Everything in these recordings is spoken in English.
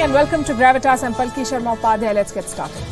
and welcome to Gravitas. I'm Palki Sharma Upadhyay. Let's get started.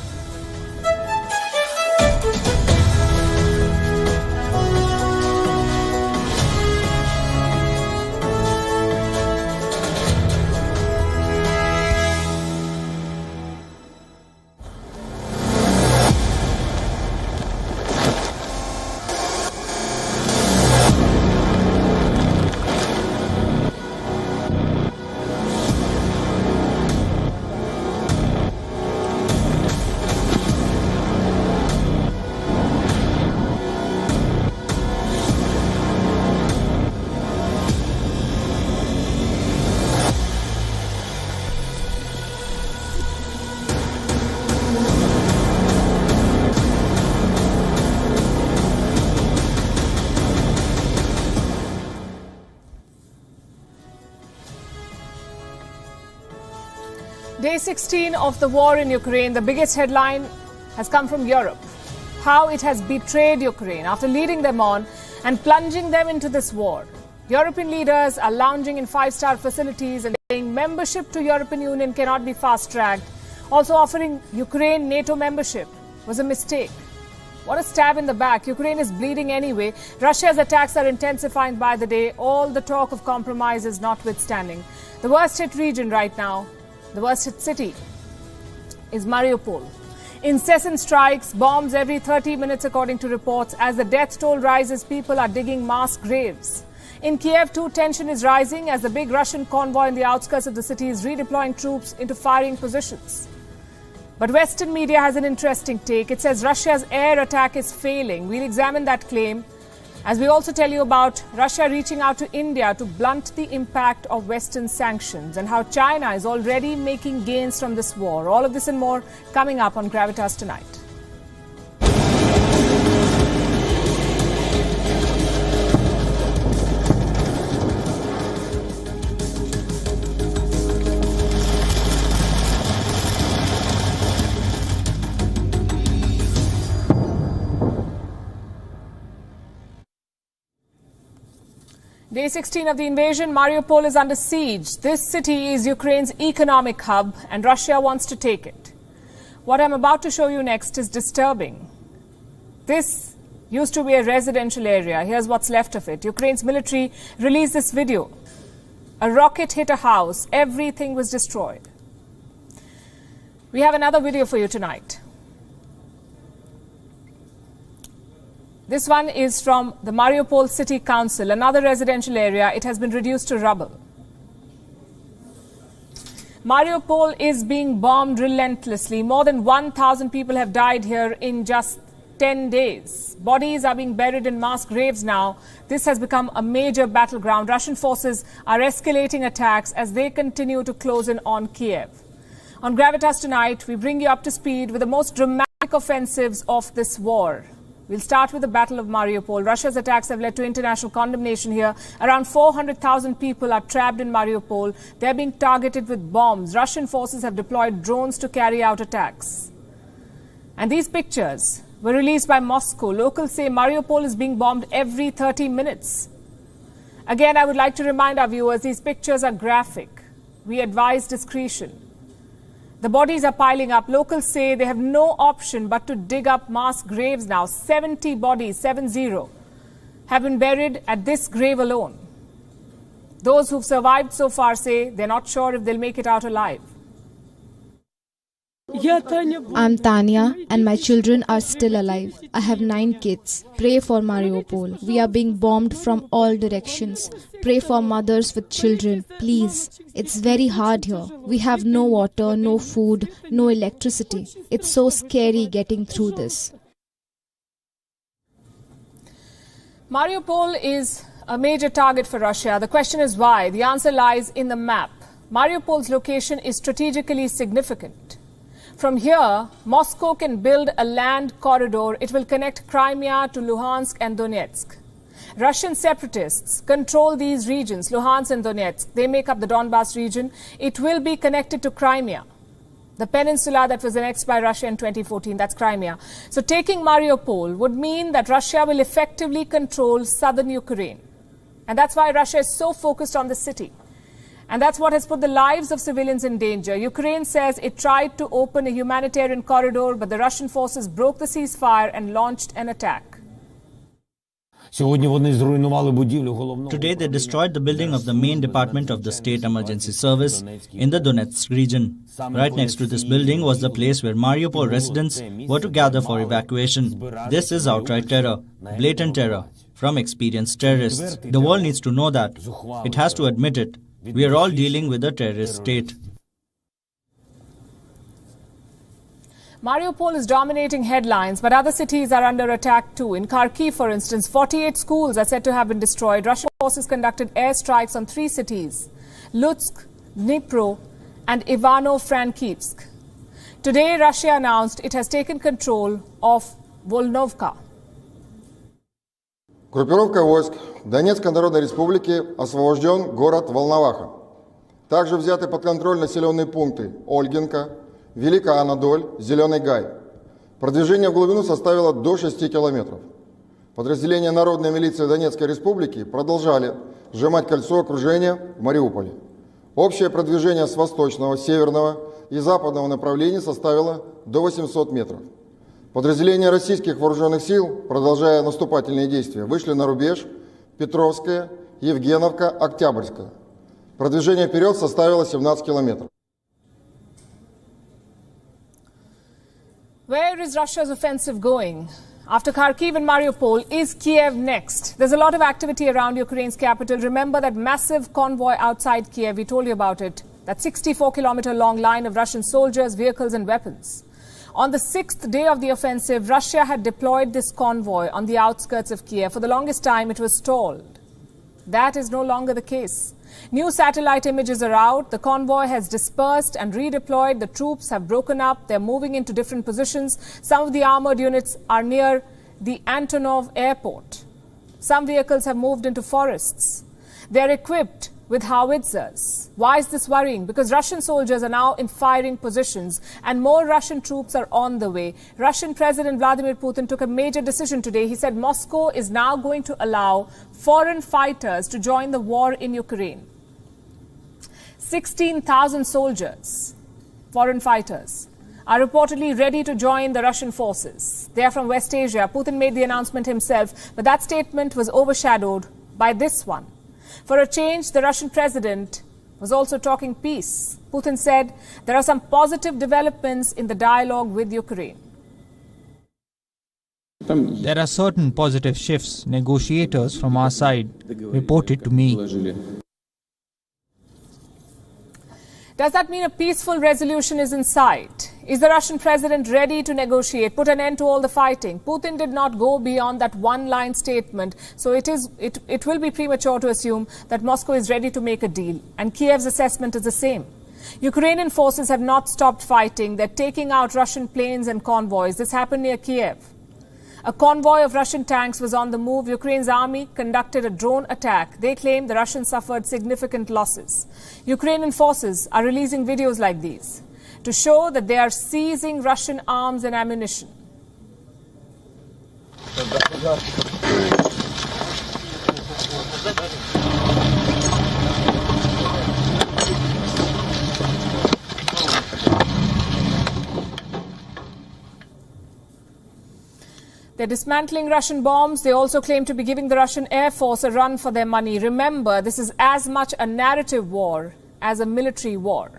Day 16 of the war in Ukraine, the biggest headline has come from Europe. How it has betrayed Ukraine after leading them on and plunging them into this war. European leaders are lounging in five-star facilities and saying membership to European Union cannot be fast-tracked. Also offering Ukraine NATO membership was a mistake. What a stab in the back. Ukraine is bleeding anyway. Russia's attacks are intensifying by the day. All the talk of compromise is notwithstanding. The worst hit region right now, the worst hit city, is Mariupol. Incessant strikes, bombs every 30 minutes according to reports. As the death toll rises, people are digging mass graves. In Kiev too, tension is rising as the big Russian convoy in the outskirts of the city is redeploying troops into firing positions. But Western media has an interesting take. It says Russia's air attack is failing. We'll examine that claim, as we also tell you about Russia reaching out to India to blunt the impact of Western sanctions and how China is already making gains from this war. All of this and more coming up on Gravitas tonight. Day 16 of the invasion, Mariupol is under siege. This city is Ukraine's economic hub and Russia wants to take it. What I'm about to show you next is disturbing. This used to be a residential area. Here's what's left of it. Ukraine's military released this video. A rocket hit a house. Everything was destroyed. We have another video for you tonight. This one is from the Mariupol City Council, another residential area. It has been reduced to rubble. Mariupol is being bombed relentlessly. More than 1,000 people have died here in just 10 days. Bodies are being buried in mass graves now. This has become a major battleground. Russian forces are escalating attacks as they continue to close in on Kiev. On Gravitas tonight, we bring you up to speed with the most dramatic offensives of this war. We'll start with the Battle of Mariupol. Russia's attacks have led to international condemnation here. Around 400,000 people are trapped in Mariupol. They're being targeted with bombs. Russian forces have deployed drones to carry out attacks. And these pictures were released by Moscow. Locals say Mariupol is being bombed every 30 minutes. Again, I would like to remind our viewers, these pictures are graphic. We advise discretion. The bodies are piling up. Locals say they have no option but to dig up mass graves now. 70 bodies, 70, have been buried at this grave alone. Those who've survived so far say they're not sure if they'll make it out alive. I'm Tanya and my children are still alive. I have 9 kids. Pray for Mariupol. We are being bombed from all directions. Pray for mothers with children, please. It's very hard here. We have no water, no food, no electricity. It's so scary getting through this. Mariupol is a major target for Russia. The question is why? The answer lies in the map. Mariupol's location is strategically significant. From here, Moscow can build a land corridor. It will connect Crimea to Luhansk and Donetsk. Russian separatists control these regions, Luhansk and Donetsk. They make up the Donbas region. It will be connected to Crimea, the peninsula that was annexed by Russia in 2014. That's Crimea. So taking Mariupol would mean that Russia will effectively control southern Ukraine. And that's why Russia is so focused on the city. And that's what has put the lives of civilians in danger. Ukraine says it tried to open a humanitarian corridor, but the Russian forces broke the ceasefire and launched an attack. Today they destroyed the building of the main department of the State Emergency Service in the Donetsk region. Right next to this building was the place where Mariupol residents were to gather for evacuation. This is outright terror, blatant terror, from experienced terrorists. The world needs to know that. It has to admit it. We are all dealing with a terrorist state. Mariupol is dominating headlines, but other cities are under attack too. In Kharkiv, for instance, 48 schools are said to have been destroyed. Russian forces conducted airstrikes on 3 cities, Lutsk, Dnipro and Ivano-Frankivsk. Today, Russia announced it has taken control of Volnovka. Группировка войск Донецкой Народной Республики освобожден город Волноваха. Также взяты под контроль населенные пункты Ольгинка, Великая Анадоль, Зеленый Гай. Продвижение в глубину составило до 6 километров. Подразделения Народной милиции Донецкой Республики продолжали сжимать кольцо окружения в Мариуполе. Общее продвижение с восточного, северного и западного направлений составило до 800 метров. Подразделения российских вооруженных сил, продолжая наступательные действия, вышли на рубеж Петровская, Евгеновка, Октябрьская. Продвижение вперед составило 17 километров. Where is Russia's offensive going? After Kharkiv and Mariupol, is Kiev next? There's a lot of activity around Ukraine's capital. Remember that massive convoy outside Kiev, we told you about it. That 64-kilometer long line of Russian soldiers, vehicles and weapons. On the 6th day of the offensive, Russia had deployed this convoy on the outskirts of Kiev. For the longest time, it was stalled. That is no longer the case. New satellite images are out. The convoy has dispersed and redeployed. The troops have broken up. They're moving into different positions. Some of the armored units are near the Antonov airport. Some vehicles have moved into forests. They're equipped with howitzers. Why is this worrying? Because Russian soldiers are now in firing positions and more Russian troops are on the way. Russian President Vladimir Putin took a major decision today. He said Moscow is now going to allow foreign fighters to join the war in Ukraine. 16,000 soldiers, foreign fighters, are reportedly ready to join the Russian forces. They are from West Asia. Putin made the announcement himself, but that statement was overshadowed by this one. For a change, the Russian president was also talking peace. Putin said there are some positive developments in the dialogue with Ukraine. There are certain positive shifts. Negotiators from our side reported to me. Does that mean a peaceful resolution is in sight? Is the Russian president ready to negotiate, put an end to all the fighting? Putin did not go beyond that one-line statement, so it will be premature to assume that Moscow is ready to make a deal. And Kiev's assessment is the same. Ukrainian forces have not stopped fighting. They're taking out Russian planes and convoys. This happened near Kiev. A convoy of Russian tanks was on the move. Ukraine's army conducted a drone attack. They claim the Russians suffered significant losses. Ukrainian forces are releasing videos like these to show that they are seizing Russian arms and ammunition. They're dismantling Russian bombs. They also claim to be giving the Russian Air Force a run for their money. Remember, this is as much a narrative war as a military war.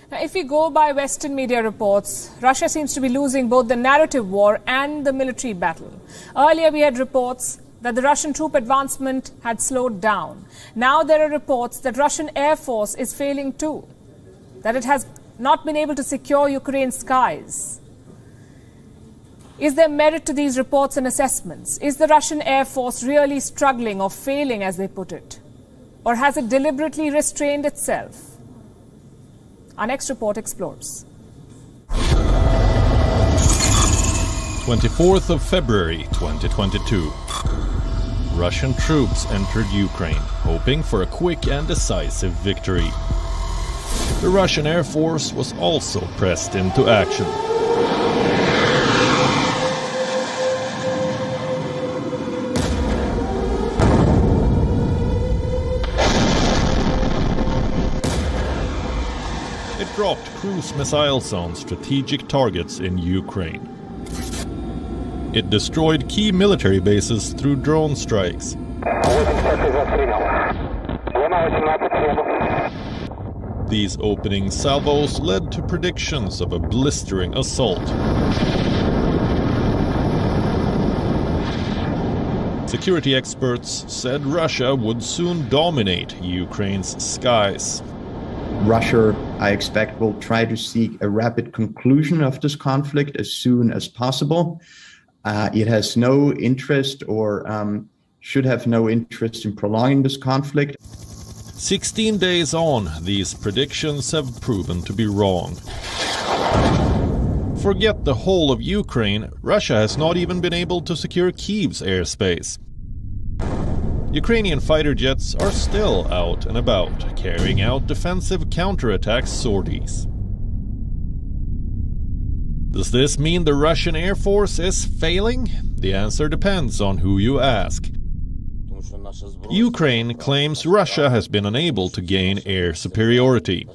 Now, if we go by Western media reports, Russia seems to be losing both the narrative war and the military battle. Earlier, we had reports that the Russian troop advancement had slowed down. Now there are reports that Russian Air Force is failing too, that it has not been able to secure Ukraine's skies. Is there merit to these reports and assessments? Is the Russian Air Force really struggling or failing, as they put it? Or has it deliberately restrained itself? Our next report explores. 24th of February 2022. Russian troops entered Ukraine, hoping for a quick and decisive victory. the Russian Air Force was also pressed into action. It dropped cruise missiles on strategic targets in Ukraine. It destroyed key military bases through drone strikes. These opening salvos led to predictions of a blistering assault. Security experts said Russia would soon dominate Ukraine's skies. Russia, I expect, will try to seek a rapid conclusion of this conflict as soon as possible. It has no interest or should have no interest in prolonging this conflict. 16 days on, these predictions have proven to be wrong. Forget the whole of Ukraine, Russia has not even been able to secure Kyiv's airspace. Ukrainian fighter jets are still out and about, carrying out defensive counterattack sorties. Does this mean the Russian Air Force is failing? The answer depends on who you ask. Ukraine claims Russia has been unable to gain air superiority.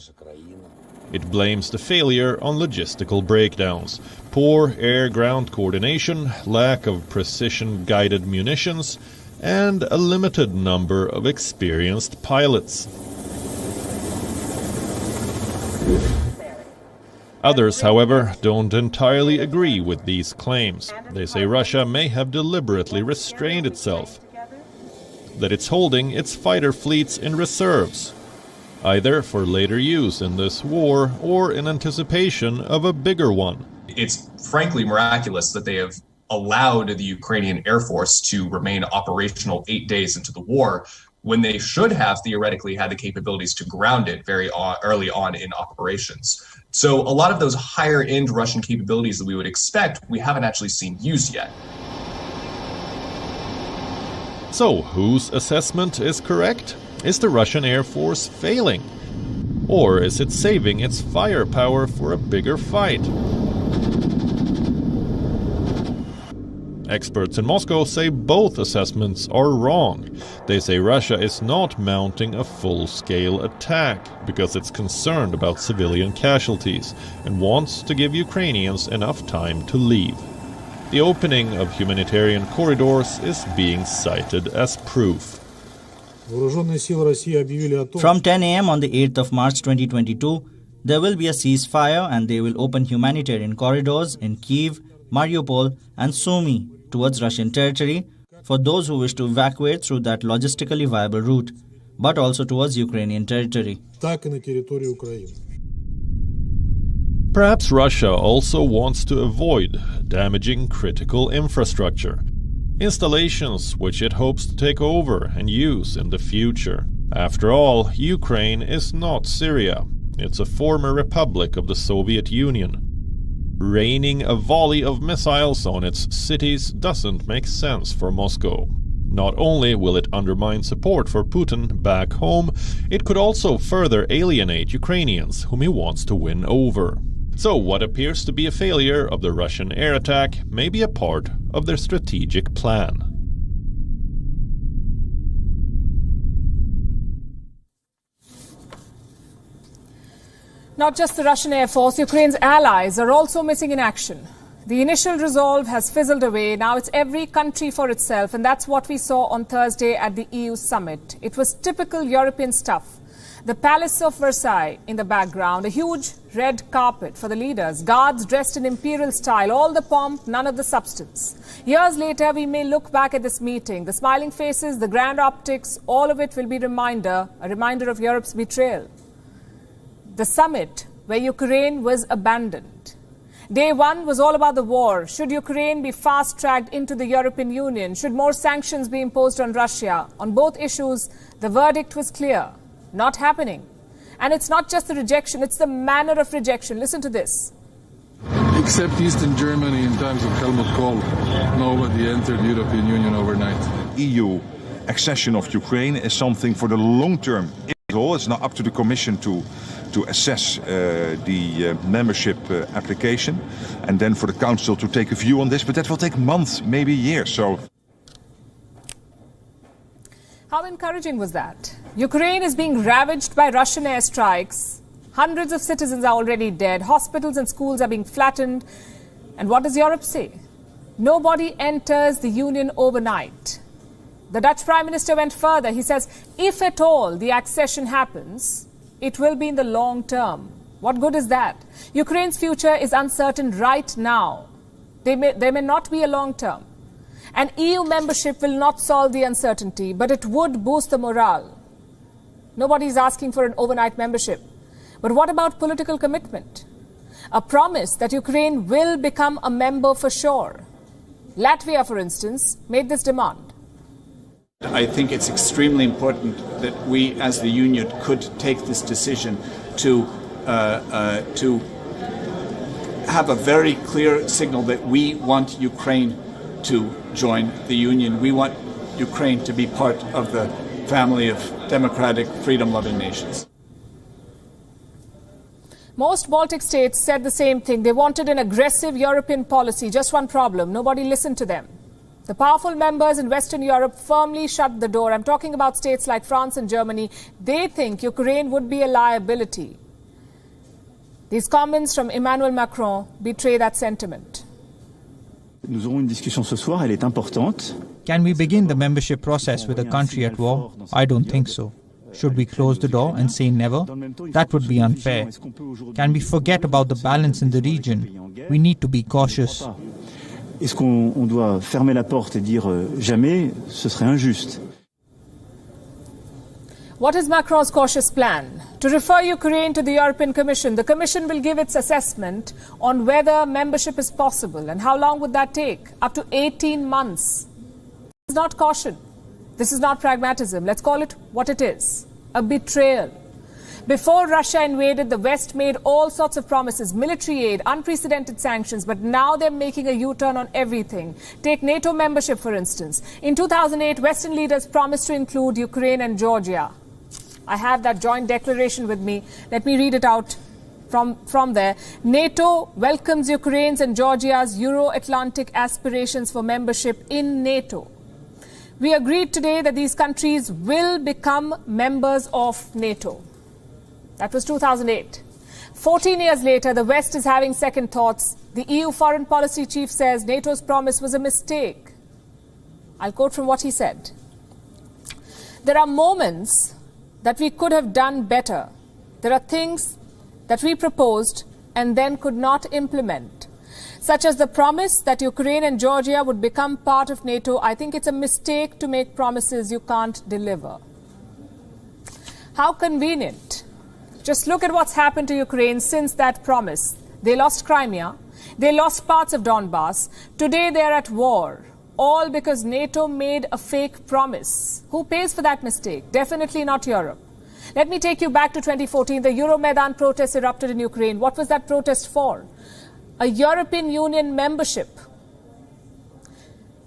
It blames the failure on logistical breakdowns, poor air-ground coordination, lack of precision-guided munitions, and a limited number of experienced pilots. Others, however, don't entirely agree with these claims. They say Russia may have deliberately restrained itself, that it's holding its fighter fleets in reserves, either for later use in this war or in anticipation of a bigger one. It's frankly miraculous that they have allowed the Ukrainian Air Force to remain operational 8 days into the war when they should have theoretically had the capabilities to ground it very early on in operations. So a lot of those higher-end Russian capabilities that we would expect, we haven't actually seen used yet. So, whose assessment is correct? Is the Russian Air Force failing? Or is it saving its firepower for a bigger fight? Experts in Moscow say both assessments are wrong. They say Russia is not mounting a full-scale attack because it's concerned about civilian casualties and wants to give Ukrainians enough time to leave. The opening of humanitarian corridors is being cited as proof. From 10 a.m. on the 8th of March 2022, there will be a ceasefire and they will open humanitarian corridors in Kyiv, Mariupol and Sumy towards Russian territory for those who wish to evacuate through that logistically viable route, but also towards Ukrainian territory. Perhaps Russia also wants to avoid damaging critical infrastructure, installations which it hopes to take over and use in the future. After all, Ukraine is not Syria. It's a former republic of the Soviet Union. Raining a volley of missiles on its cities doesn't make sense for Moscow. Not only will it undermine support for Putin back home, it could also further alienate Ukrainians whom he wants to win over. So what appears to be a failure of the Russian air attack may be a part of their strategic plan. Not just the Russian Air Force, Ukraine's allies are also missing in action. The initial resolve has fizzled away. Now it's every country for itself, and that's what we saw on Thursday at the EU summit. It was typical European stuff. The Palace of Versailles in the background, a huge red carpet for the leaders, guards dressed in imperial style, all the pomp, none of the substance. Years later, we may look back at this meeting. The smiling faces, the grand optics, all of it will be a reminder of Europe's betrayal. The summit where Ukraine was abandoned. Day one was all about the war. Should Ukraine be fast-tracked into the European Union? Should more sanctions be imposed on Russia? On both issues, the verdict was clear. Not happening. And it's not just the rejection, it's the manner of rejection. Listen to this. Except Eastern Germany in times of Helmut Kohl, nobody entered the European Union overnight. EU accession of Ukraine is something for the long term. It's not up to the Commission to to assess the membership application, and then for the Council to take a view on this. But that will take months, maybe years. So, how encouraging was that? Ukraine is being ravaged by Russian airstrikes. Hundreds of citizens are already dead. Hospitals and schools are being flattened. And what does Europe say? Nobody enters the Union overnight. The Dutch Prime Minister went further. He says, if at all the accession happens, it will be in the long term. What good is that? Ukraine's future is uncertain right now. There may not be a long term. And EU membership will not solve the uncertainty, but it would boost the morale. Nobody is asking for an overnight membership. But what about political commitment? A promise that Ukraine will become a member for sure. Latvia, for instance, made this demand. I think it's extremely important that we, as the Union, could take this decision to have a very clear signal that we want Ukraine to join the Union. We want Ukraine to be part of the family of democratic, freedom-loving nations. Most Baltic states said the same thing. They wanted an aggressive European policy. Just one problem: nobody listened to them. The powerful members in Western Europe firmly shut the door. I'm talking about states like France and Germany. They think Ukraine would be a liability. These comments from Emmanuel Macron betray that sentiment. Nous aurons une discussion ce soir, elle est importante. Can we begin the membership process with a country at war? I don't think so. Should we close the door and say never? That would be unfair. Can we forget about the balance in the region? We need to be cautious. Est-ce qu'on doit fermer la porte et dire jamais? Ce serait injuste. What is Macron's cautious plan? To refer Ukraine to the European Commission. The Commission will give its assessment on whether membership is possible. And how long would that take? Up to 18 months. This is not caution. This is not pragmatism. Let's call it what it is. A betrayal. Before Russia invaded, the West made all sorts of promises, military aid, unprecedented sanctions, but now they're making a U-turn on everything. Take NATO membership, for instance. In 2008, Western leaders promised to include Ukraine and Georgia. I have that joint declaration with me. Let me read it out from there. NATO welcomes Ukraine's and Georgia's Euro-Atlantic aspirations for membership in NATO. We agreed today that these countries will become members of NATO. That was 2008. 14 years later, the West is having second thoughts. The EU foreign policy chief says NATO's promise was a mistake. I'll quote from what he said. There are moments that we could have done better. There are things that we proposed and then could not implement, such as the promise that Ukraine and Georgia would become part of NATO. I think it's a mistake to make promises you can't deliver. How convenient. Just look at what's happened to Ukraine since that promise. They lost Crimea. They lost parts of Donbass. Today they're at war. All because NATO made a fake promise. Who pays for that mistake? Definitely not Europe. Let me take you back to 2014. The Euromaidan protests erupted in Ukraine. What was that protest for? A European Union membership.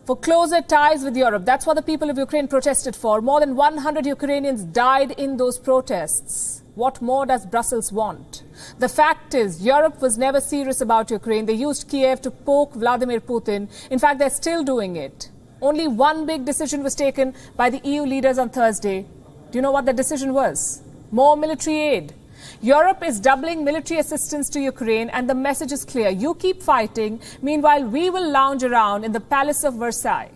For closer ties with Europe. That's what the people of Ukraine protested for. More than 100 Ukrainians died in those protests. What more does Brussels want? The fact is, Europe was never serious about Ukraine. They used Kiev to poke Vladimir Putin. In fact, they're still doing it. Only one big decision was taken by the EU leaders on Thursday. Do you know what the decision was? More military aid. Europe is doubling military assistance to Ukraine, and the message is clear. You keep fighting. Meanwhile, we will lounge around in the Palace of Versailles.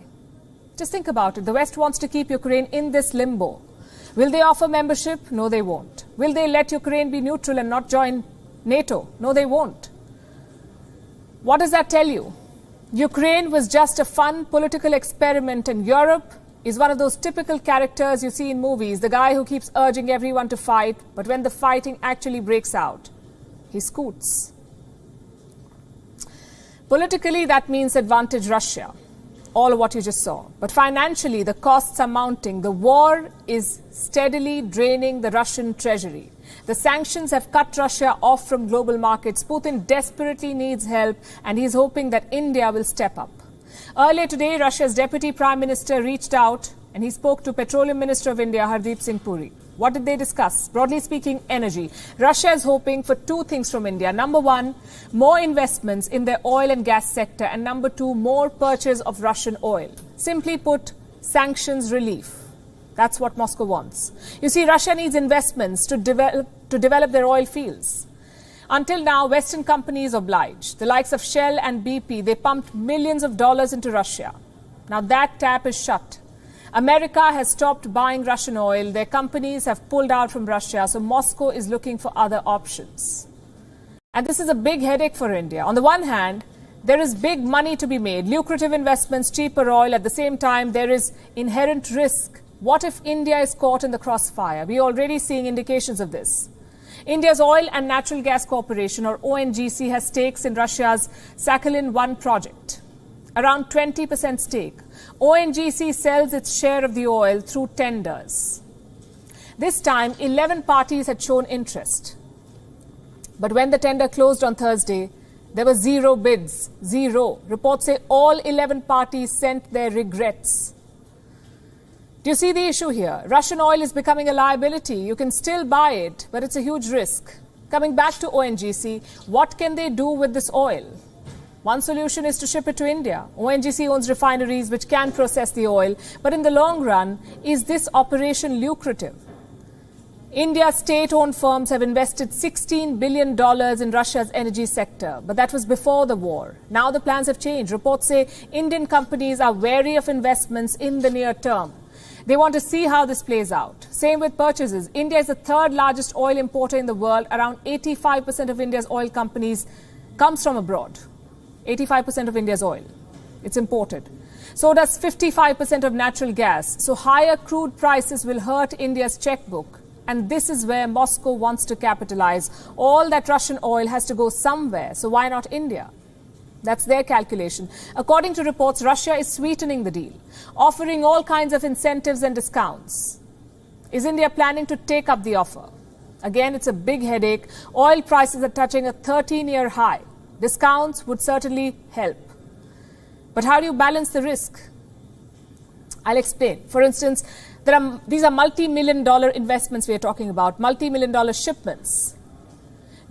Just think about it. The West wants to keep Ukraine in this limbo. Will they offer membership? No, they won't. Will they let Ukraine be neutral and not join NATO? No, they won't. What does that tell you? Ukraine was just a fun political experiment, and Europe is one of those typical characters you see in movies, the guy who keeps urging everyone to fight, but when the fighting actually breaks out, he scoots. Politically, that means advantage Russia. All of what you just saw. But financially, the costs are mounting. The war is steadily draining the Russian treasury. The sanctions have cut Russia off from global markets. Putin desperately needs help, and he's hoping that India will step up. Earlier today, Russia's Deputy Prime Minister reached out and he spoke to Petroleum Minister of India, Hardeep Singh Puri. What did they discuss? Broadly speaking, energy. Russia is hoping for two things from India. Number one, more investments in their oil and gas sector. And number two, more purchase of Russian oil. Simply put, sanctions relief. That's what Moscow wants. You see, Russia needs investments to develop their oil fields. Until now, Western companies obliged. The likes of Shell and BP, they pumped millions of dollars into Russia. Now that tap is shut. America has stopped buying Russian oil. Their companies have pulled out from Russia. So Moscow is looking for other options. And this is a big headache for India. On the one hand, there is big money to be made, lucrative investments, cheaper oil. At the same time, there is inherent risk. What if India is caught in the crossfire? We are already seeing indications of this. India's Oil and Natural Gas Corporation, or ONGC, has stakes in Russia's Sakhalin-1 project. Around 20% stake. ONGC sells its share of the oil through tenders. This time, 11 parties had shown interest. But when the tender closed on Thursday, there were zero bids. Zero. Reports say all 11 parties sent their regrets. Do you see the issue here? Russian oil is becoming a liability. You can still buy it, but it's a huge risk. Coming back to ONGC, what can they do with this oil? One solution is to ship it to India. ONGC owns refineries which can process the oil. But in the long run, is this operation lucrative? India's state-owned firms have invested $16 billion in Russia's energy sector. But that was before the war. Now the plans have changed. Reports say Indian companies are wary of investments in the near term. They want to see how this plays out. Same with purchases. India is the third largest oil importer in the world. Around 85% of India's oil companies comes from abroad. 85% of India's oil. It's imported. So does 55% of natural gas. So higher crude prices will hurt India's checkbook. And this is where Moscow wants to capitalize. All that Russian oil has to go somewhere. So why not India? That's their calculation. According to reports, Russia is sweetening the deal, offering all kinds of incentives and discounts. Is India planning to take up the offer? Again, it's a big headache. Oil prices are touching a 13-year high. Discounts would certainly help. But how do you balance the risk? I'll explain. For instance, these are multi-million-dollar investments we are talking about, multi-million-dollar shipments.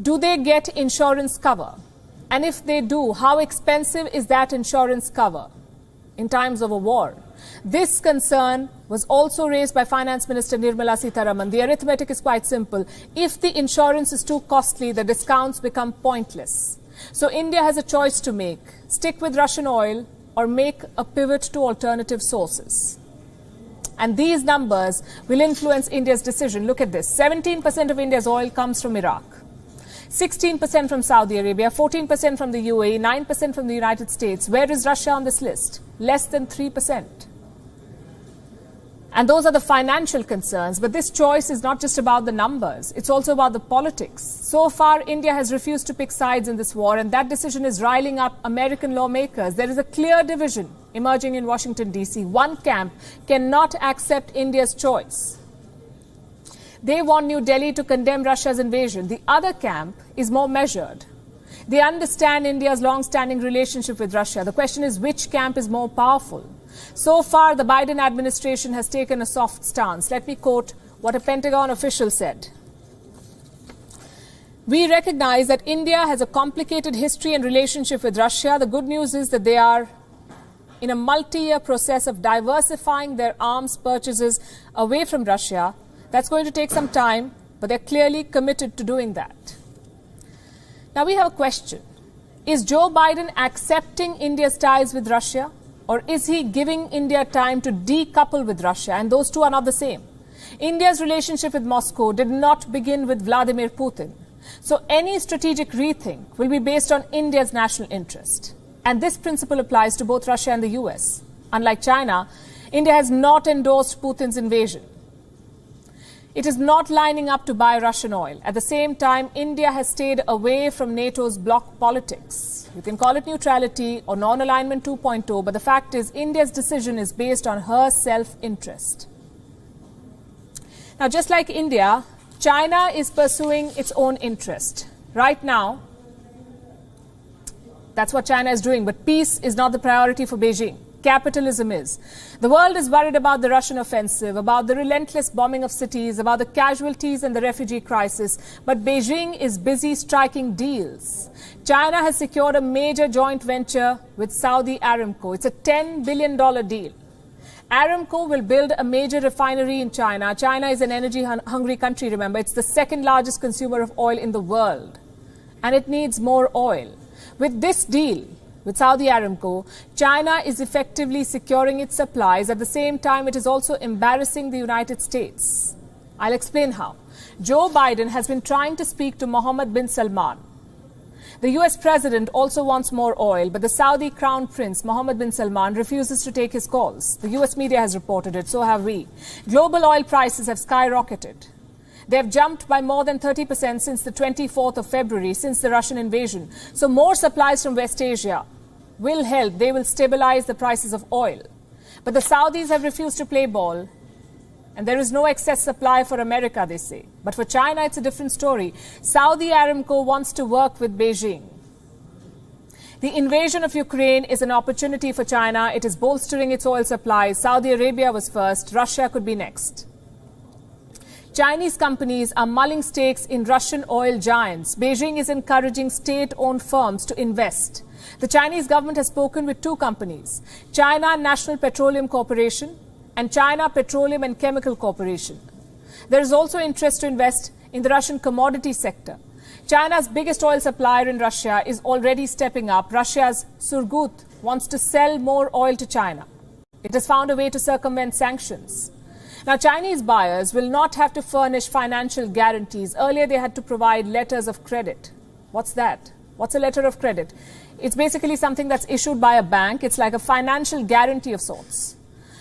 Do they get insurance cover? And if they do, how expensive is that insurance cover in times of a war? This concern was also raised by Finance Minister Nirmala Sitharaman. The arithmetic is quite simple. If the insurance is too costly, the discounts become pointless. So India has a choice to make. Stick with Russian oil or make a pivot to alternative sources. And these numbers will influence India's decision. Look at this. 17% of India's oil comes from Iraq. 16% from Saudi Arabia, 14% from the UAE, 9% from the United States. Where is Russia on this list? Less than 3%. And those are the financial concerns. But this choice is not just about the numbers. It's also about the politics. So far, India has refused to pick sides in this war, and that decision is riling up American lawmakers. There is a clear division emerging in Washington, D.C. One camp cannot accept India's choice. They want New Delhi to condemn Russia's invasion. The other camp is more measured. They understand India's long-standing relationship with Russia. The question is, which camp is more powerful? So far, the Biden administration has taken a soft stance. Let me quote what a Pentagon official said. We recognize that India has a complicated history and relationship with Russia. The good news is that they are in a multi-year process of diversifying their arms purchases away from Russia. That's going to take some time, but they're clearly committed to doing that. Now we have a question. Is Joe Biden accepting India's ties with Russia? Or is he giving India time to decouple with Russia? And those two are not the same. India's relationship with Moscow did not begin with Vladimir Putin. So any strategic rethink will be based on India's national interest. And this principle applies to both Russia and the US. Unlike China, India has not endorsed Putin's invasion. It is not lining up to buy Russian oil. At the same time, India has stayed away from NATO's bloc politics. You can call it neutrality or non-alignment 2.0, but the fact is India's decision is based on her self-interest. Now, just like India, China is pursuing its own interest. Right now, that's what China is doing, but peace is not the priority for Beijing. capitalism is. The world is worried about the Russian offensive, about the relentless bombing of cities, about the casualties and the refugee crisis. But Beijing is busy striking deals. China has secured a major joint venture with Saudi Aramco. It's a $10 billion deal. Aramco will build a major refinery in China. China is an energy-hungry country, remember. It's the second largest consumer of oil in the world. And it needs more oil. With this deal with Saudi Aramco, China is effectively securing its supplies. At the same time, it is also embarrassing the United States. I'll explain how. Joe Biden has been trying to speak to Mohammed bin Salman. The US president also wants more oil, but the Saudi crown prince, Mohammed bin Salman, refuses to take his calls. The US media has reported it, so have we. Global oil prices have skyrocketed. They have jumped by more than 30% since the 24th of February, since the Russian invasion. So more supplies from West Asia will help. They will stabilize the prices of oil. But the Saudis have refused to play ball. And there is no excess supply for America, they say. But for China, it's a different story. Saudi Aramco wants to work with Beijing. The invasion of Ukraine is an opportunity for China. It is bolstering its oil supplies. Saudi Arabia was first. Russia could be next. Chinese companies are mulling stakes in Russian oil giants. Beijing is encouraging state-owned firms to invest. The Chinese government has spoken with two companies, China National Petroleum Corporation and China Petroleum and Chemical Corporation. There is also interest to invest in the Russian commodity sector. China's biggest oil supplier in Russia is already stepping up. Russia's Surgut wants to sell more oil to China. It has found a way to circumvent sanctions. Now, Chinese buyers will not have to furnish financial guarantees. Earlier, they had to provide letters of credit. What's that? What's a letter of credit? It's basically something that's issued by a bank. It's like a financial guarantee of sorts.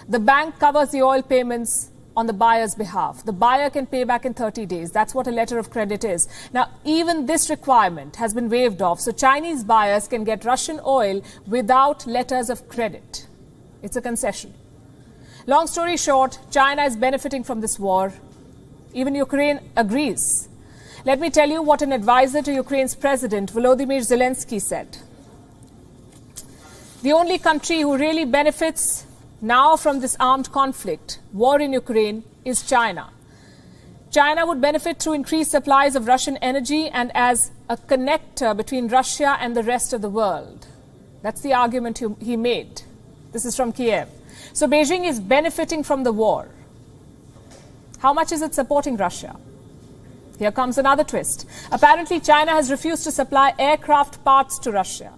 The bank covers the oil payments on the buyer's behalf. The buyer can pay back in 30 days. That's what a letter of credit is. Now, even this requirement has been waived off, so Chinese buyers can get Russian oil without letters of credit. It's a concession. Long story short, China is benefiting from this war. Even Ukraine agrees. Let me tell you what an advisor to Ukraine's president, Volodymyr Zelensky, said. The only country who really benefits now from this armed conflict, war in Ukraine, is China. China would benefit through increased supplies of Russian energy and as a connector between Russia and the rest of the world. That's the argument he made. This is from Kiev. So Beijing is benefiting from the war. How much is it supporting Russia? Here comes another twist. Apparently, China has refused to supply aircraft parts to Russia.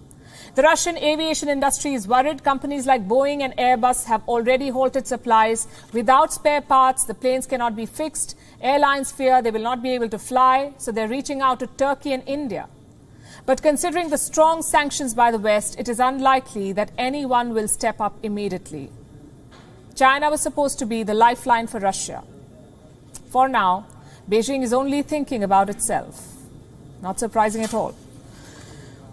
The Russian aviation industry is worried. Companies like Boeing and Airbus have already halted supplies. Without spare parts, the planes cannot be fixed. Airlines fear they will not be able to fly, so they're reaching out to Turkey and India. But considering the strong sanctions by the West, it is unlikely that anyone will step up immediately. China was supposed to be the lifeline for Russia. For now, Beijing is only thinking about itself. Not surprising at all.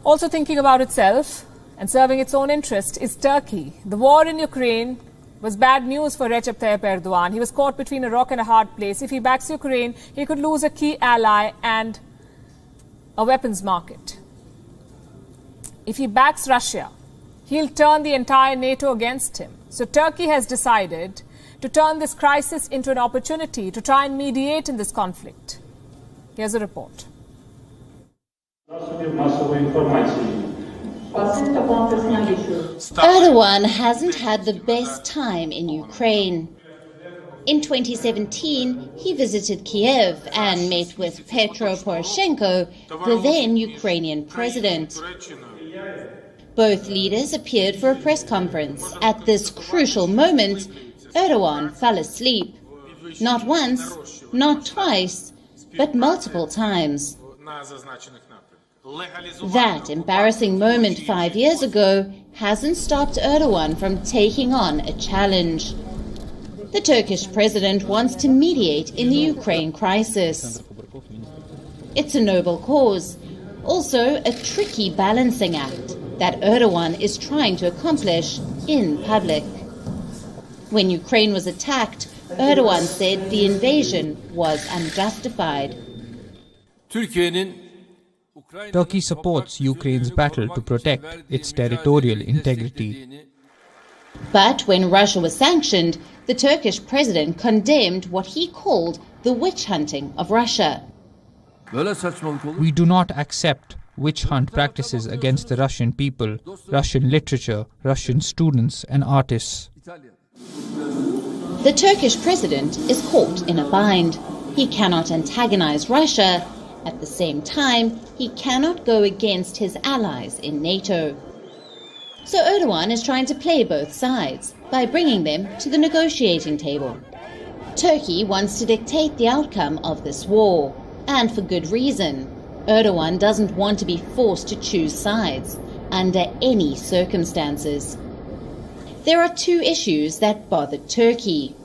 Also thinking about itself and serving its own interest is Turkey. The war in Ukraine was bad news for Recep Tayyip Erdogan. He was caught between a rock and a hard place. If he backs Ukraine, he could lose a key ally and a weapons market. If he backs Russia, he'll turn the entire NATO against him. So Turkey has decided to turn this crisis into an opportunity to try and mediate in this conflict. Here's a report. Erdogan hasn't had the best time in Ukraine. In 2017, he visited Kiev and met with Petro Poroshenko, the then Ukrainian president. Both leaders appeared for a press conference. At this crucial moment, Erdogan fell asleep. Not once, not twice, but multiple times. That embarrassing moment 5 years ago hasn't stopped Erdogan from taking on a challenge. The Turkish president wants to mediate in the Ukraine crisis. It's a noble cause, also a tricky balancing act that Erdogan is trying to accomplish in public. When Ukraine was attacked, Erdogan said the invasion was unjustified. Turkey supports Ukraine's battle to protect its territorial integrity. But when Russia was sanctioned, the Turkish president condemned what he called the witch hunting of Russia. We do not accept witch hunt practices against the Russian people, Russian literature, Russian students and artists. The Turkish president is caught in a bind. He cannot antagonize Russia. At the same time, he cannot go against his allies in NATO. So Erdogan is trying to play both sides by bringing them to the negotiating table. Turkey wants to dictate the outcome of this war, and for good reason. Erdogan doesn't want to be forced to choose sides under any circumstances. There are two issues that bother Turkey.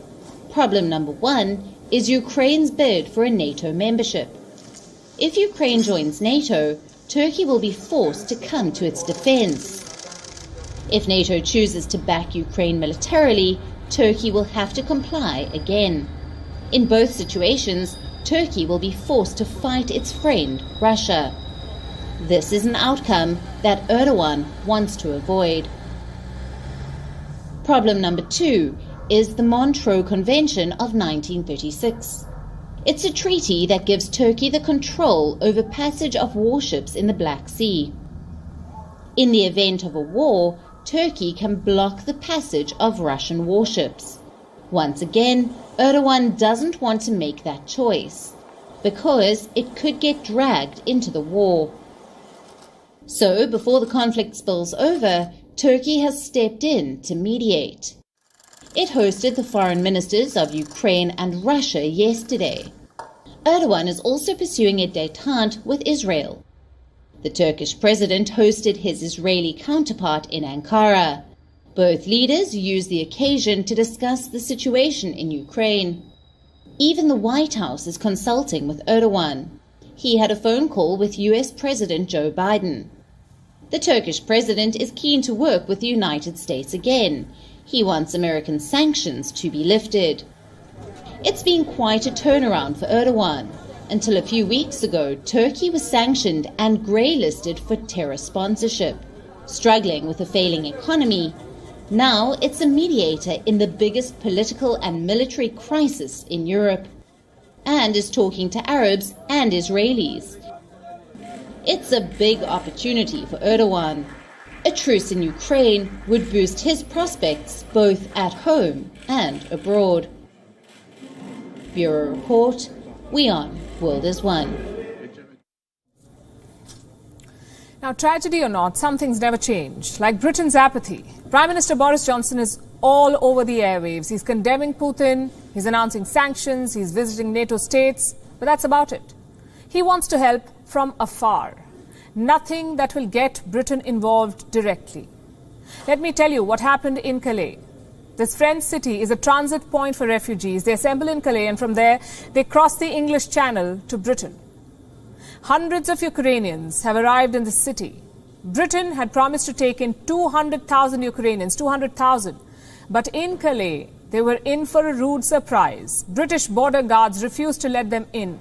Problem number one is Ukraine's bid for a NATO membership. If Ukraine joins NATO, Turkey will be forced to come to its defense. If NATO chooses to back Ukraine militarily, Turkey will have to comply again. In both situations, Turkey will be forced to fight its friend, Russia. This is an outcome that Erdogan wants to avoid. Problem number two is the Montreux Convention of 1936. It's a treaty that gives Turkey the control over passage of warships in the Black Sea. In the event of a war, Turkey can block the passage of Russian warships. Once again, Erdogan doesn't want to make that choice, because it could get dragged into the war. So, before the conflict spills over, Turkey has stepped in to mediate. It hosted the foreign ministers of Ukraine and Russia yesterday. Erdogan is also pursuing a détente with Israel. The Turkish president hosted his Israeli counterpart in Ankara. Both leaders used the occasion to discuss the situation in Ukraine. Even the White House is consulting with Erdogan. He had a phone call with US President Joe Biden. The Turkish president is keen to work with the United States again. He wants American sanctions to be lifted. It's been quite a turnaround for Erdogan. Until a few weeks ago, Turkey was sanctioned and grey-listed for terror sponsorship. Struggling with a failing economy, now it's a mediator in the biggest political and military crisis in Europe, and is talking to Arabs and Israelis. It's a big opportunity for Erdogan. A truce in Ukraine would boost his prospects both at home and abroad. Bureau Report, WION, World is One. Now, tragedy or not, some things never change. Like Britain's apathy. Prime Minister Boris Johnson is all over the airwaves. He's condemning Putin, he's announcing sanctions, he's visiting NATO states, but that's about it. He wants to help from afar. Nothing that will get Britain involved directly. Let me tell you what happened in Calais. This French city is a transit point for refugees. They assemble in Calais and from there they cross the English Channel to Britain. Hundreds of Ukrainians have arrived in the city. Britain had promised to take in 200,000 Ukrainians, 200,000. But in Calais, they were in for a rude surprise. British border guards refused to let them in.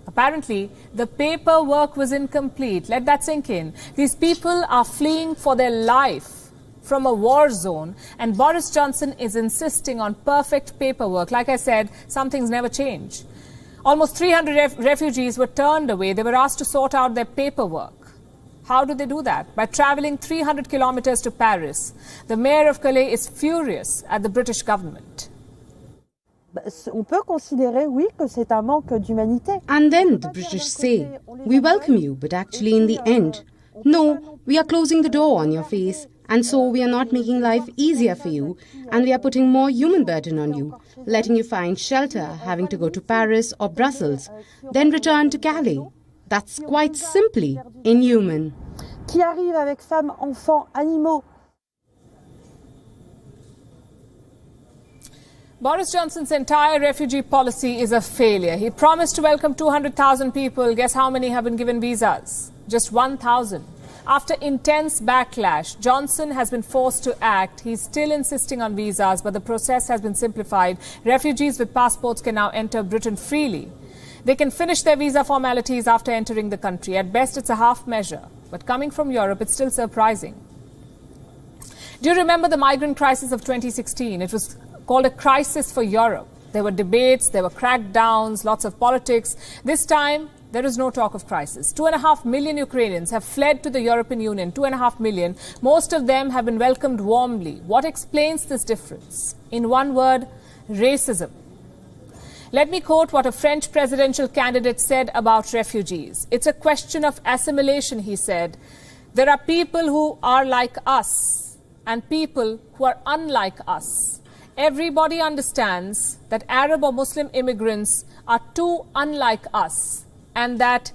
Apparently, the paperwork was incomplete. Let that sink in. These people are fleeing for their life from a war zone, and Boris Johnson is insisting on perfect paperwork. Like I said, some things never change. Almost 300 refugees were turned away. They were asked to sort out their paperwork. How do they do that? By travelling 300 kilometers to Paris. The mayor of Calais is furious at the British government. On peut considérer, oui, que c'est un manque d'humanité. And then the British say, we welcome you, but actually in the end, no, we are closing the door on your face, and so we are not making life easier for you, and we are putting more human burden on you, letting you find shelter, having to go to Paris or Brussels, then return to Calais. That's quite simply inhuman. Qui arrive avec femmes, enfants, animaux. Boris Johnson's entire refugee policy is a failure. He promised to welcome 200,000 people. Guess how many have been given visas? Just 1,000. After intense backlash, Johnson has been forced to act. He's still insisting on visas, but the process has been simplified. Refugees with passports can now enter Britain freely. They can finish their visa formalities after entering the country. At best, it's a half measure. But coming from Europe, it's still surprising. Do you remember the migrant crisis of 2016? It was called a crisis for Europe. There were debates, there were crackdowns, lots of politics. This time, there is no talk of crisis. 2.5 million Ukrainians have fled to the European Union. 2.5 million. Most of them have been welcomed warmly. What explains this difference? In one word, racism. Let me quote what a French presidential candidate said about refugees. It's a question of assimilation, he said. There are people who are like us and people who are unlike us. Everybody understands that Arab or Muslim immigrants are too unlike us and that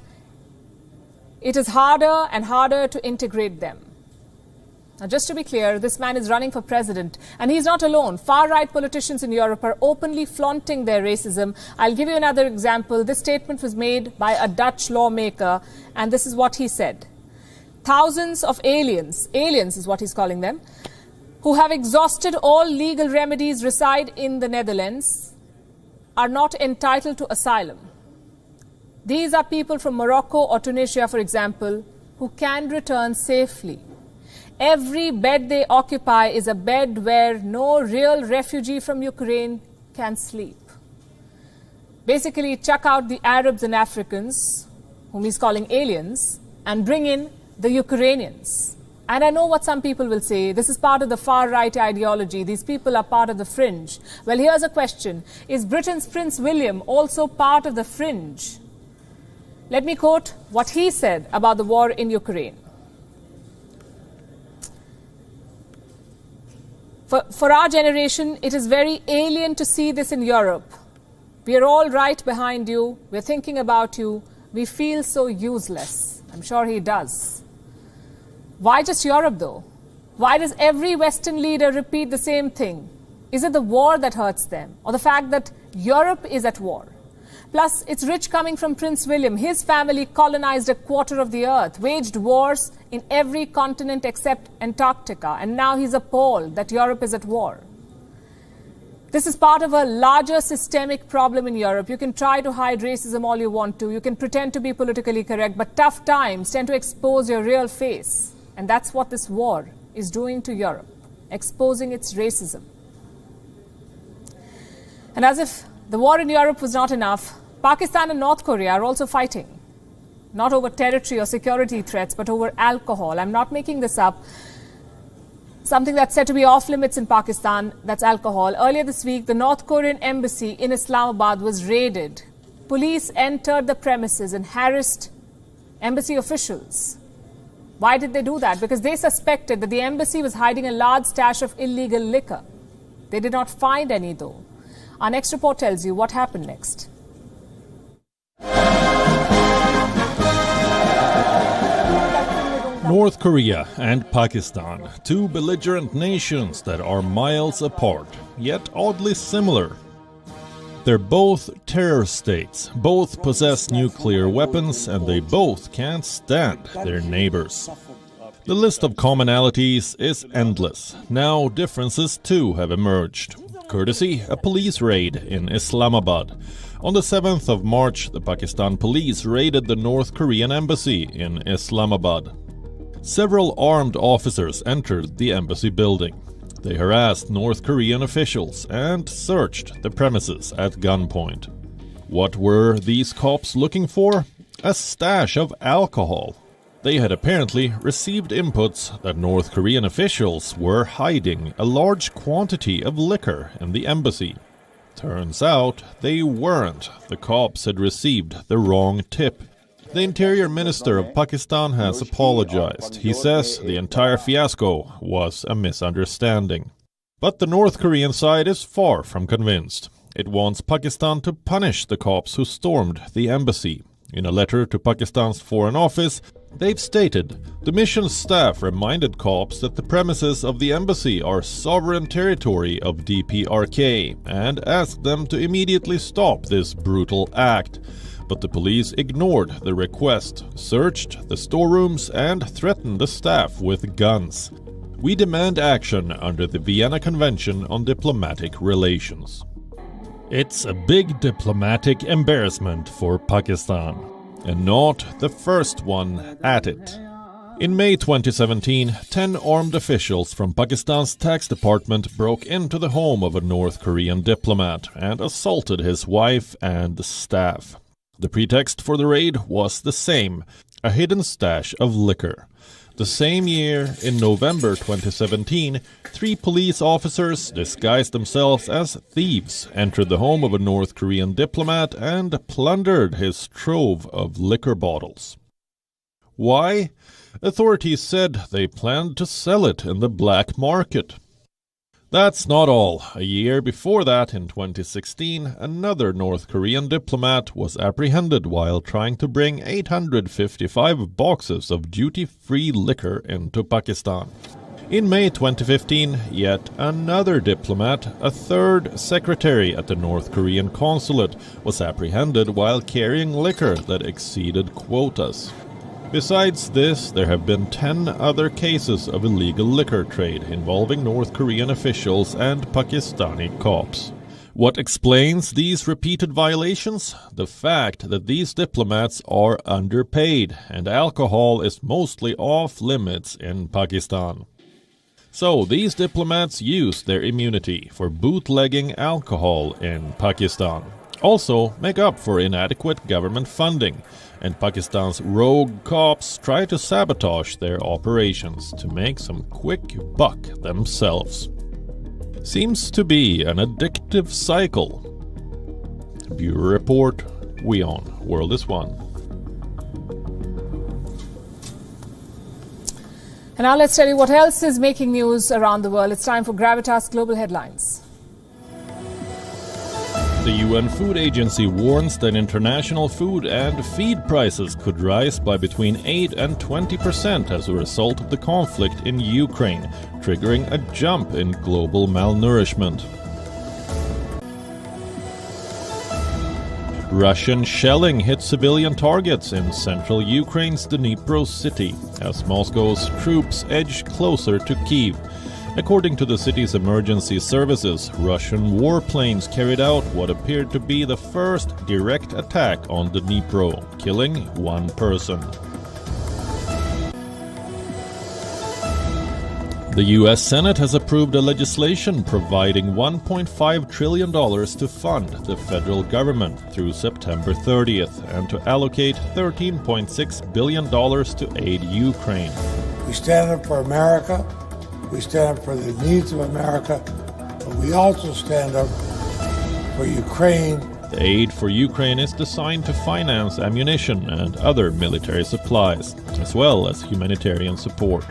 it is harder and harder to integrate them. Now, just to be clear, this man is running for president, and he's not alone. Far-right politicians in Europe are openly flaunting their racism. I'll give you another example. This statement was made by a Dutch lawmaker, and this is what he said. Thousands of aliens is what he's calling them, who have exhausted all legal remedies reside in the Netherlands, are not entitled to asylum. These are people from Morocco or Tunisia, for example, who can return safely. Every bed they occupy is a bed where no real refugee from Ukraine can sleep. Basically, chuck out the Arabs and Africans, whom he's calling aliens, and bring in the Ukrainians. And I know what some people will say, this is part of the far-right ideology, these people are part of the fringe. Well, here's a question. Is Britain's Prince William also part of the fringe? Let me quote what he said about the war in Ukraine. For our generation, it is very alien to see this in Europe. We are all right behind you. We're thinking about you. We feel so useless. I'm sure he does. Why just Europe, though? Why does every Western leader repeat the same thing? Is it the war that hurts them, or the fact that Europe is at war? Plus, it's rich coming from Prince William. His family colonized a quarter of the earth, waged wars in every continent except Antarctica, and now he's appalled that Europe is at war. This is part of a larger systemic problem in Europe. You can try to hide racism all you want to. You can pretend to be politically correct, but tough times tend to expose your real face. And that's what this war is doing to Europe, exposing its racism. And as if the war in Europe was not enough, Pakistan and North Korea are also fighting. Not over territory or security threats, but over alcohol. I'm not making this up. Something that's said to be off limits in Pakistan, that's alcohol. Earlier this week, the North Korean embassy in Islamabad was raided. Police entered the premises and harassed embassy officials. Why did they do that? Because they suspected that the embassy was hiding a large stash of illegal liquor. They did not find any, though. Our next report tells you what happened next. North Korea and Pakistan, two belligerent nations that are miles apart, yet oddly similar. They're both terror states, both possess nuclear weapons, and they both can't stand their neighbors. The list of commonalities is endless. Now differences too have emerged. Courtesy a police raid in Islamabad. On the 7th of March, the Pakistan police raided the North Korean embassy in Islamabad. Several armed officers entered the embassy building. They harassed North Korean officials and searched the premises at gunpoint. What were these cops looking for? A stash of alcohol. They had apparently received inputs that North Korean officials were hiding a large quantity of liquor in the embassy. Turns out they weren't. The cops had received the wrong tip. The Interior Minister of Pakistan has apologized. He says the entire fiasco was a misunderstanding. But the North Korean side is far from convinced. It wants Pakistan to punish the cops who stormed the embassy. In a letter to Pakistan's Foreign Office, they've stated the mission's staff reminded cops that the premises of the embassy are sovereign territory of DPRK and asked them to immediately stop this brutal act. But the police ignored the request, searched the storerooms, and threatened the staff with guns. We demand action under the Vienna Convention on Diplomatic Relations. It's a big diplomatic embarrassment for Pakistan, and not the first one at it. In May 2017, 10 armed officials from Pakistan's tax department broke into the home of a North Korean diplomat and assaulted his wife and staff. The pretext for the raid was the same, a hidden stash of liquor. The same year, in November 2017, 3 police officers disguised themselves as thieves, entered the home of a North Korean diplomat and plundered his trove of liquor bottles. Why? Authorities said they planned to sell it in the black market. That's not all. A year before that, in 2016, another North Korean diplomat was apprehended while trying to bring 855 boxes of duty-free liquor into Pakistan. In May 2015, yet another diplomat, a third secretary at the North Korean consulate, was apprehended while carrying liquor that exceeded quotas. Besides this, there have been 10 other cases of illegal liquor trade involving North Korean officials and Pakistani cops. What explains these repeated violations? The fact that these diplomats are underpaid and alcohol is mostly off limits in Pakistan. So these diplomats use their immunity for bootlegging alcohol in Pakistan. Also make up for inadequate government funding, and Pakistan's rogue cops try to sabotage their operations to make some quick buck themselves. Seems to be an addictive cycle. Bureau Report, WION, World is One. And now let's tell you what else is making news around the world. It's time for Gravitas Global Headlines. The UN Food Agency warns that international food and feed prices could rise by between 8 and 20% as a result of the conflict in Ukraine, triggering a jump in global malnourishment. Russian shelling hit civilian targets in central Ukraine's Dnipro city as Moscow's troops edge closer to Kyiv. According to the city's emergency services, Russian warplanes carried out what appeared to be the first direct attack on Dnipro, killing 1 person. The U.S. Senate has approved a legislation providing $1.5 trillion to fund the federal government through September 30th and to allocate $13.6 billion to aid Ukraine. We stand up for America. We stand up for the needs of America, but we also stand up for Ukraine. The aid for Ukraine is designed to finance ammunition and other military supplies, as well as humanitarian support.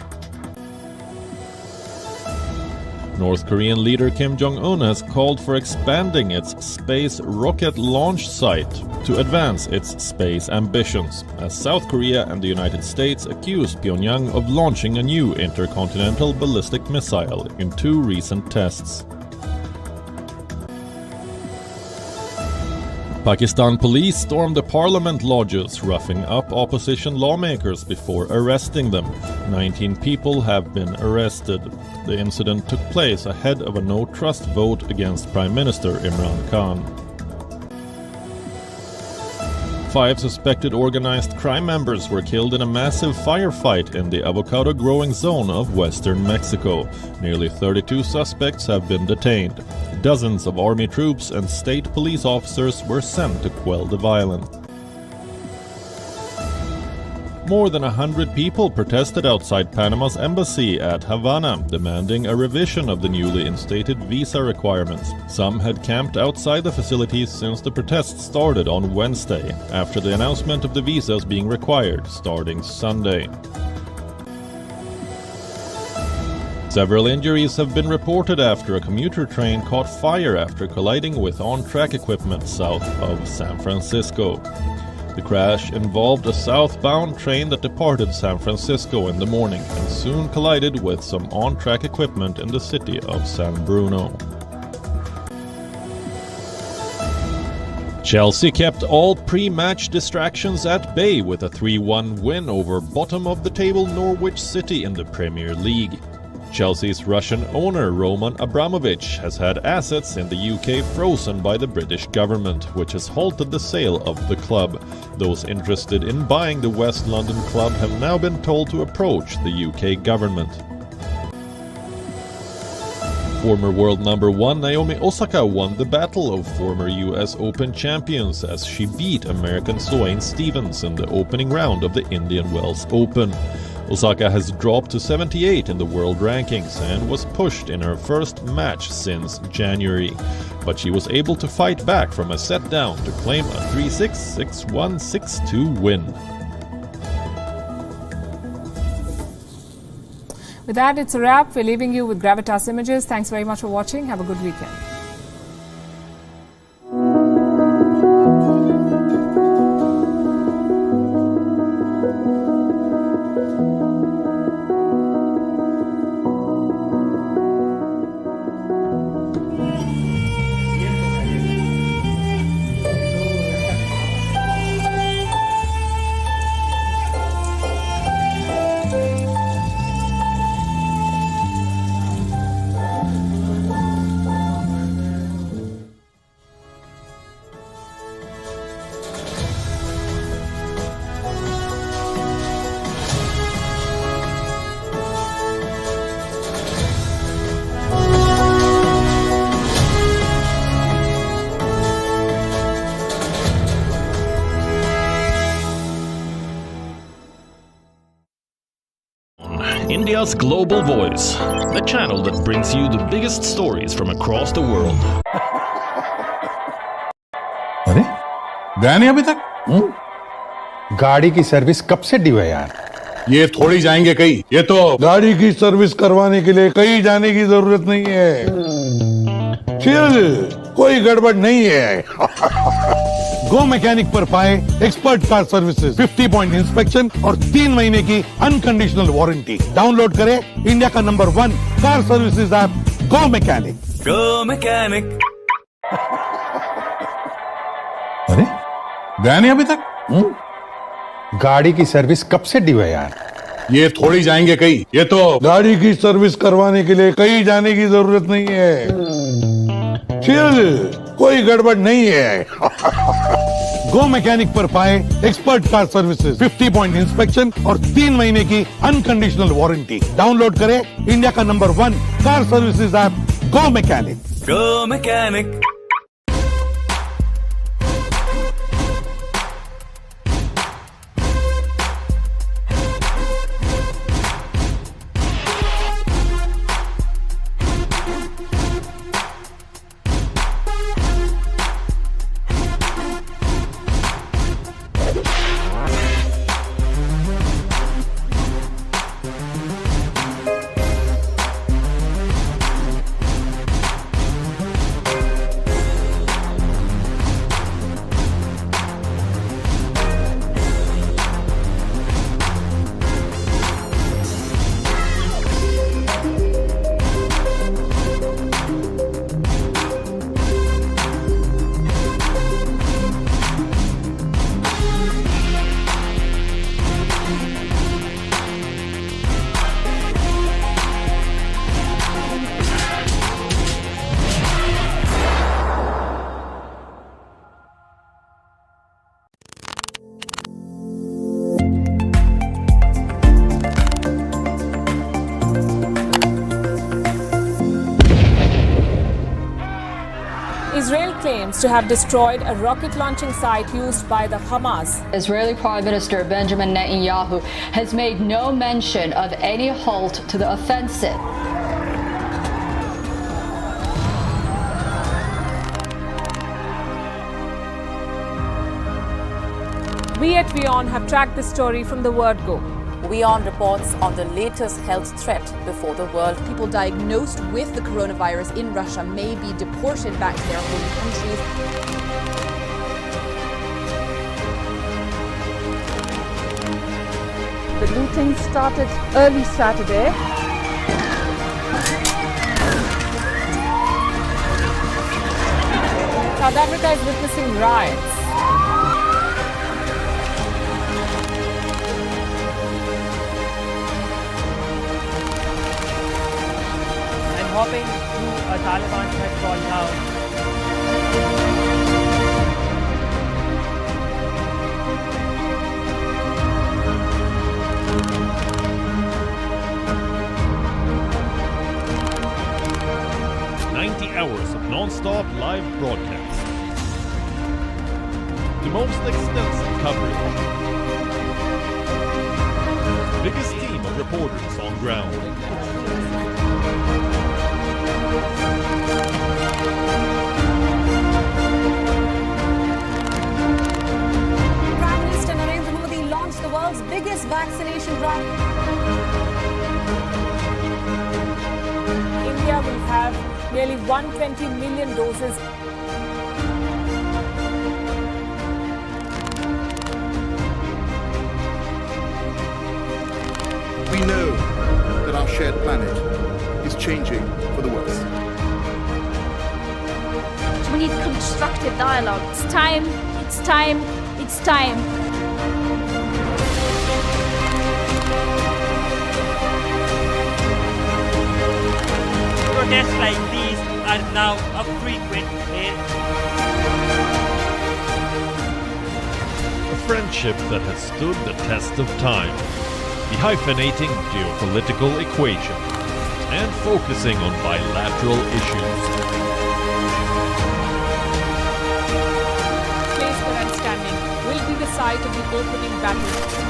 North Korean leader Kim Jong-un has called for expanding its space rocket launch site to advance its space ambitions, as South Korea and the United States accused Pyongyang of launching a new intercontinental ballistic missile in 2 recent tests. Pakistan police stormed the parliament lodges, roughing up opposition lawmakers before arresting them. 19 people have been arrested. The incident took place ahead of a no-trust vote against Prime Minister Imran Khan. 5 suspected organized crime members were killed in a massive firefight in the avocado-growing zone of western Mexico. Nearly 32 suspects have been detained. Dozens of army troops and state police officers were sent to quell the violence. More than 100 people protested outside Panama's embassy at Havana, demanding a revision of the newly instated visa requirements. Some had camped outside the facilities since the protests started on Wednesday, after the announcement of the visas being required starting Sunday. Several injuries have been reported after a commuter train caught fire after colliding with on-track equipment south of San Francisco. The crash involved a southbound train that departed San Francisco in the morning and soon collided with some on-track equipment in the city of San Bruno. Chelsea kept all pre-match distractions at bay with a 3-1 win over bottom-of-the-table Norwich City in the Premier League. Chelsea's Russian owner Roman Abramovich has had assets in the UK frozen by the British government, which has halted the sale of the club. Those interested in buying the West London club have now been told to approach the UK government. Former world number 1 Naomi Osaka won the battle of former US Open champions as she beat American Sloane Stephens in the opening round of the Indian Wells Open. Osaka has dropped to 78 in the world rankings and was pushed in her first match since January. But she was able to fight back from a set down to claim a 3-6, 6-1, 6-2 win. With that, it's a wrap. We're leaving you with Gravitas Images. Thanks very much for watching. Have a good weekend. India's Global Voice, the channel that brings you the biggest stories from across the world. अरे गया नहीं अभी तक? गाड़ी की service कब से due है यार? ये थोड़ी जाएंगे कहीं, ये तो गाड़ी की सर्विस करवाने के लिए कहीं जाने की जरूरत नहीं है। चिल, कोई गड़बड़ नहीं है। गो मैकेनिक पर पाए expert car services, 50 point inspection और 3 महीने की अनकंडीशनल वारंटी। डाउनलोड करें इंडिया का नंबर 1 कार सर्विसेज ऐप गो मैकेनिक। गो मैकेनिक। अरे गया नहीं अभी तक? गाड़ी की सर्विस कब से ड्यू है यार? ये थोड़ी जाएंगे कहीं, ये तो गाड़ी की सर्विस करवाने के लिए कहीं जाने की जरूरत नहीं है। चिल, कोई गड़बड़ नहीं है। गो मैकेनिक पर पाए expert car services, 50 point inspection और 3 महीने की अनकंडीशनल वारंटी। डाउनलोड करें इंडिया का number 1 car services app go mechanic. Go mechanic. Israel claims to have destroyed a rocket launching site used by the Hamas. Israeli Prime Minister Benjamin Netanyahu has made no mention of any halt to the offensive. We at WION have tracked this story from the word go. WION reports on the latest health threat before the world. People diagnosed with the coronavirus in Russia may be deported back to their home countries. The looting started early Saturday. South Africa is witnessing riots. hopping through a Taliban petrol town. Hours of non-stop live broadcast. The most extensive coverage. Biggest team of reporters on ground. Prime Minister Narendra Modi launched the world's biggest vaccination drive. India will have nearly 120 million doses. We know that our shared planet is changing for the worse. We need constructive dialogue. It's time, it's time, it's time. Protests like these are now a frequent thing. A friendship that has stood the test of time, dehyphenating geopolitical equation and focusing on bilateral issues. The place where I'm standing will be the site of the opening battle.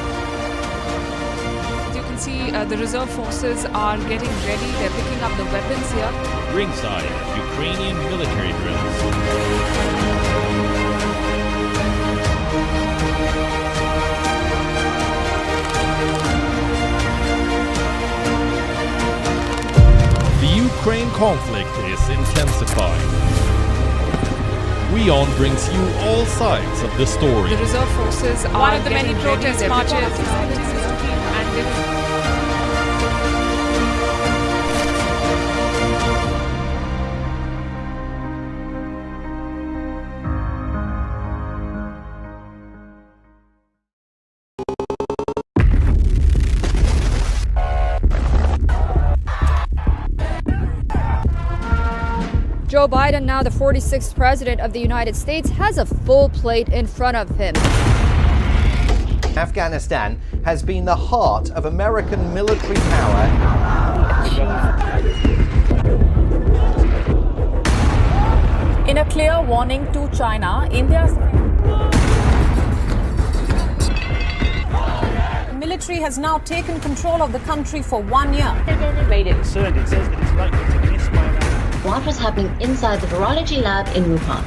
See, the reserve forces are getting ready. They're picking up the weapons here. Ringside, Ukrainian military drills. The Ukraine conflict is intensifying. WION brings you all sides of the story. The reserve forces are one of the many protest marches. Joe Biden, now the 46th president of the United States, has a full plate in front of him. Afghanistan has been the heart of American military power. In a clear warning to China, India's military has now taken control of the country for 1 year. Made it concerned. It says that it's likely to miss by around. What was happening inside the virology lab in Wuhan?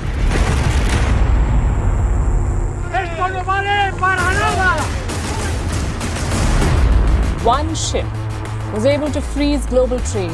One ship was able to freeze global trade